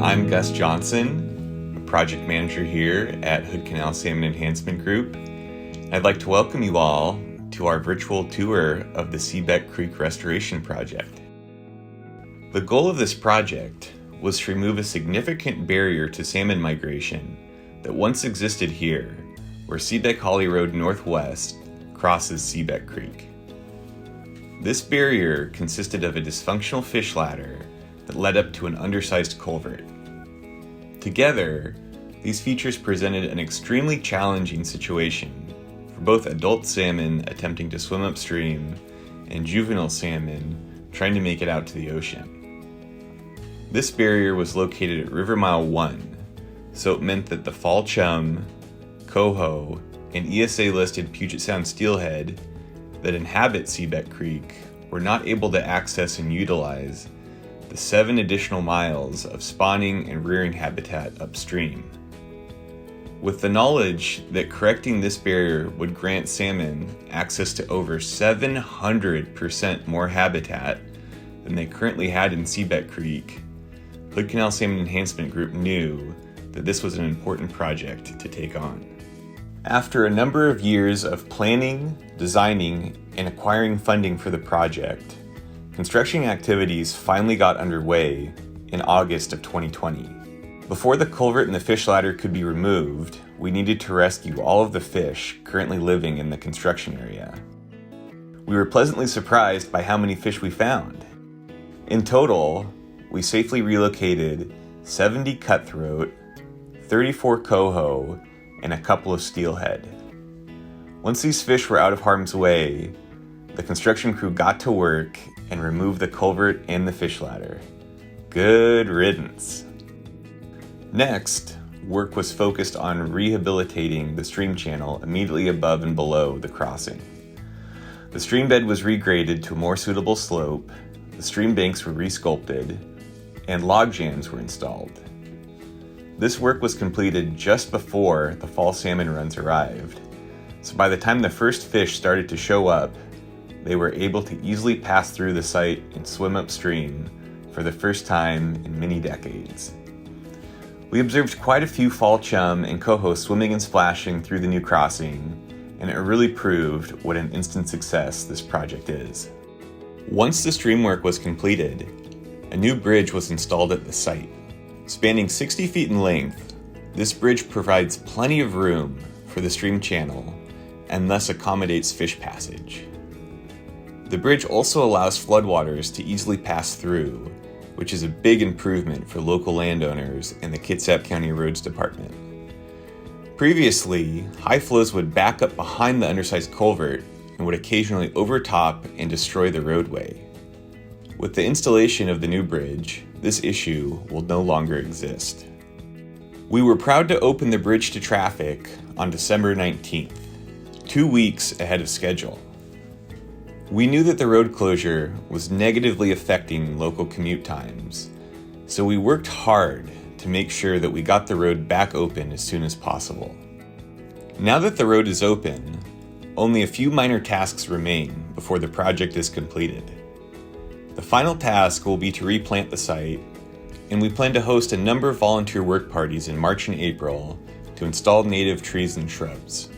I'm Gus Johnson, a project manager here at Hood Canal Salmon Enhancement Group. I'd like to welcome you all to our virtual tour of the Seabeck Creek Restoration Project. The goal of this project was to remove a significant barrier to salmon migration that once existed here, where Seabeck Holly Road Northwest crosses Seabeck Creek. This barrier consisted of a dysfunctional fish ladder that led up to an undersized culvert. Together, these features presented an extremely challenging situation for both adult salmon attempting to swim upstream and juvenile salmon trying to make it out to the ocean. This barrier was located at River Mile 1, so it meant that the fall chum, coho, and ESA-listed Puget Sound steelhead that inhabit Seabeck Creek were not able to access and utilize the 7 additional miles of spawning and rearing habitat upstream. With the knowledge that correcting this barrier would grant salmon access to over 700% more habitat than they currently had in Seabeck Creek, Hood Canal Salmon Enhancement Group knew that this was an important project to take on. After a number of years of planning, designing, and acquiring funding for the project, construction activities finally got underway in August of 2020. Before the culvert and the fish ladder could be removed, we needed to rescue all of the fish currently living in the construction area. We were pleasantly surprised by how many fish we found. In total, we safely relocated 70 cutthroat, 34 coho, and a couple of steelhead. Once these fish were out of harm's way, the construction crew got to work and removed the culvert and the fish ladder. Good riddance. Next, work was focused on rehabilitating the stream channel immediately above and below the crossing. The stream bed was regraded to a more suitable slope, the stream banks were resculpted, and log jams were installed. This work was completed just before the fall salmon runs arrived, so by the time the first fish started to show up, they were able to easily pass through the site and swim upstream for the first time in many decades. We observed quite a few fall chum and coho swimming and splashing through the new crossing, and it really proved what an instant success this project is. Once the stream work was completed, a new bridge was installed at the site. Spanning 60 feet in length, this bridge provides plenty of room for the stream channel and thus accommodates fish passage. The bridge also allows floodwaters to easily pass through, which is a big improvement for local landowners and the Kitsap County Roads Department. Previously, high flows would back up behind the undersized culvert and would occasionally overtop and destroy the roadway. With the installation of the new bridge, this issue will no longer exist. We were proud to open the bridge to traffic on December 19th, 2 weeks ahead of schedule. We knew that the road closure was negatively affecting local commute times, so we worked hard to make sure that we got the road back open as soon as possible. Now that the road is open, only a few minor tasks remain before the project is completed. The final task will be to replant the site, and we plan to host a number of volunteer work parties in March and April to install native trees and shrubs.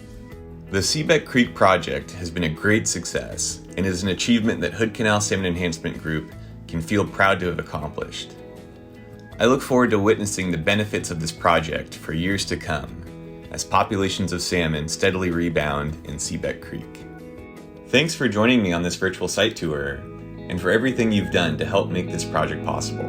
The Seabeck Creek Project has been a great success and is an achievement that Hood Canal Salmon Enhancement Group can feel proud to have accomplished. I look forward to witnessing the benefits of this project for years to come as populations of salmon steadily rebound in Seabeck Creek. Thanks for joining me on this virtual site tour and for everything you've done to help make this project possible.